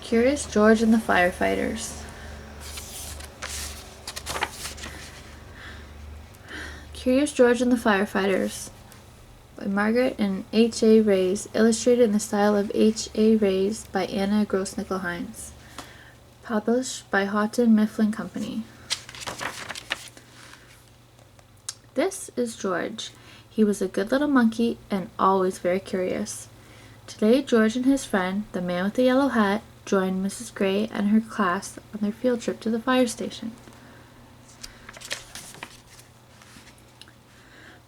Curious George and the Firefighters. Curious George and the Firefighters by Margaret and H.A. Rays, illustrated in the style of H.A. Rays by Anna Grossnickel-Heinz. Published by Houghton Mifflin Company. This is George. He was a good little monkey and always very curious. Today George and his friend, the man with the yellow hat, joined Mrs. Gray and her class on their field trip to the fire station.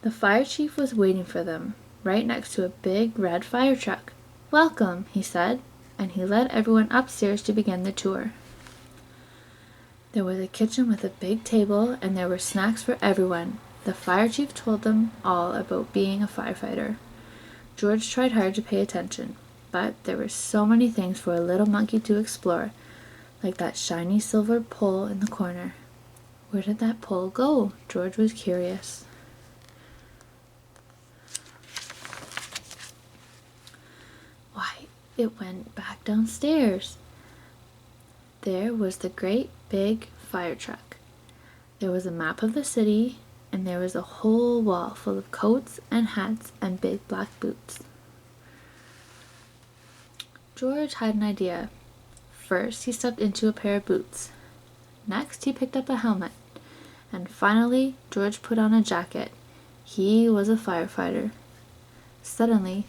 The fire chief was waiting for them, right next to a big red fire truck. "Welcome," he said, and he led everyone upstairs to begin the tour. There was a kitchen with a big table, and there were snacks for everyone. The fire chief told them all about being a firefighter. George tried hard to pay attention, but there were so many things for a little monkey to explore, like that shiny silver pole in the corner. Where did that pole go? George was curious. Why, it went back downstairs. There was the great big fire truck. There was a map of the city, and there was a whole wall full of coats and hats and big black boots. George had an idea. First, he stepped into a pair of boots. Next, he picked up a helmet. And finally, George put on a jacket. He was a firefighter. Suddenly,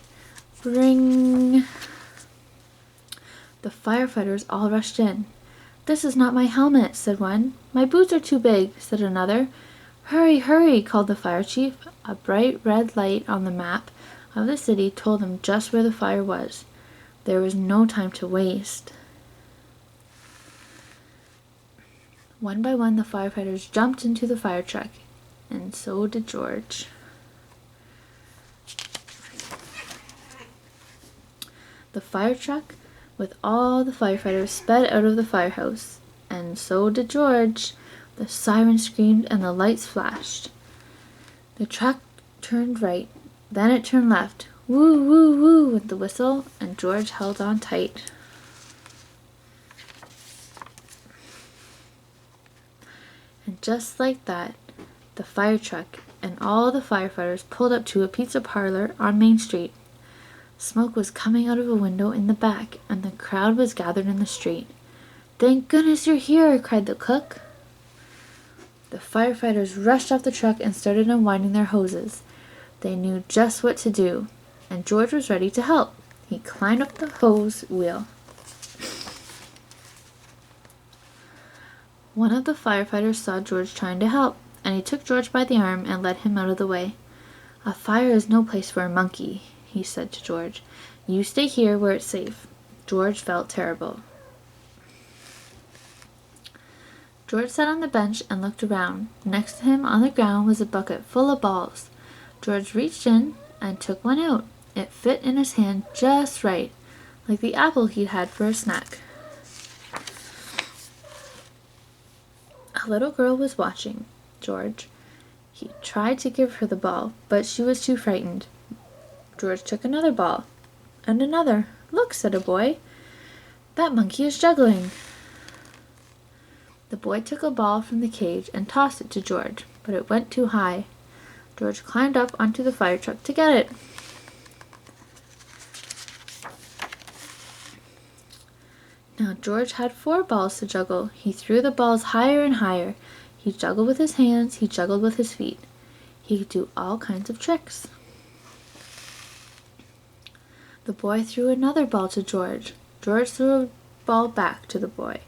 ring! The firefighters all rushed in. "This is not my helmet," said one. "My boots are too big," said another. "Hurry, hurry," called the fire chief. A bright red light on the map of the city told them just where the fire was. There was no time to waste. One by one, the firefighters jumped into the fire truck, and so did George. The fire truck with all the firefighters sped out of the firehouse, and so did George. The siren screamed and the lights flashed. The truck turned right, then it turned left. Woo, woo, woo went the whistle, and George held on tight. And just like that, the fire truck and all the firefighters pulled up to a pizza parlor on Main Street. Smoke was coming out of a window in the back, and the crowd was gathered in the street. "Thank goodness you're here," cried the cook. The firefighters rushed off the truck and started unwinding their hoses. They knew just what to do, and George was ready to help. He climbed up the hose wheel. One of the firefighters saw George trying to help, and he took George by the arm and led him out of the way. "A fire is no place for a monkey," he said to George. "You stay here where it's safe." George felt terrible. George sat on the bench and looked around. Next to him on the ground was a bucket full of balls. George reached in and took one out. It fit in his hand just right, like the apple he'd had for a snack. A little girl was watching George. He tried to give her the ball, but she was too frightened. George took another ball, and another. "Look," said a boy. "That monkey is juggling." The boy took a ball from the cage and tossed it to George, but it went too high. George climbed up onto the fire truck to get it. Now George had 4 balls to juggle. He threw the balls higher and higher. He juggled with his hands, he juggled with his feet. He could do all kinds of tricks. The boy threw another ball to George. George threw a ball back to the boy.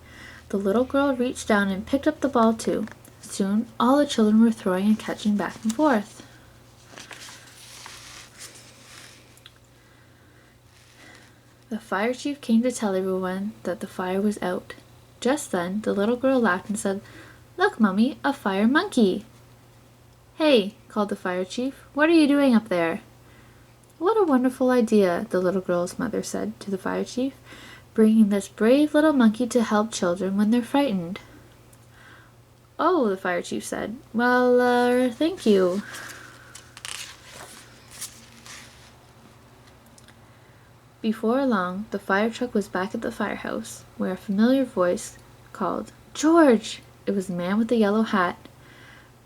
The little girl reached down and picked up the ball too. Soon all the children were throwing and catching back and forth. The fire chief came to tell everyone that the fire was out. Just then, the little girl laughed and said, "Look, Mummy, a fire monkey." "Hey," called the fire chief, "what are you doing up there?" "What a wonderful idea," the little girl's mother said to the fire chief, "bringing this brave little monkey to help children when they're frightened." "Oh," the fire chief said, "well, thank you." Before long, the fire truck was back at the firehouse, where a familiar voice called, "George!" It was the man with the yellow hat.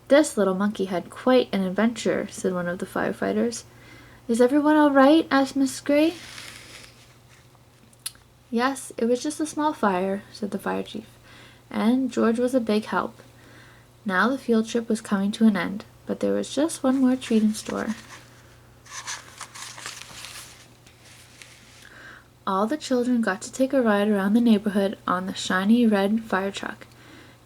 "This little monkey had quite an adventure," said one of the firefighters. "Is everyone all right?" asked Miss Gray. "Yes, it was just a small fire," said the fire chief, "and George was a big help." Now the field trip was coming to an end, but there was just one more treat in store. All the children got to take a ride around the neighborhood on the shiny red fire truck,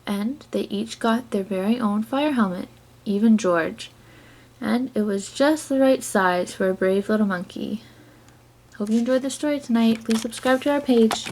and they each got their very own fire helmet, even George, and it was just the right size for a brave little monkey. Hope you enjoyed the story tonight. Please subscribe to our page.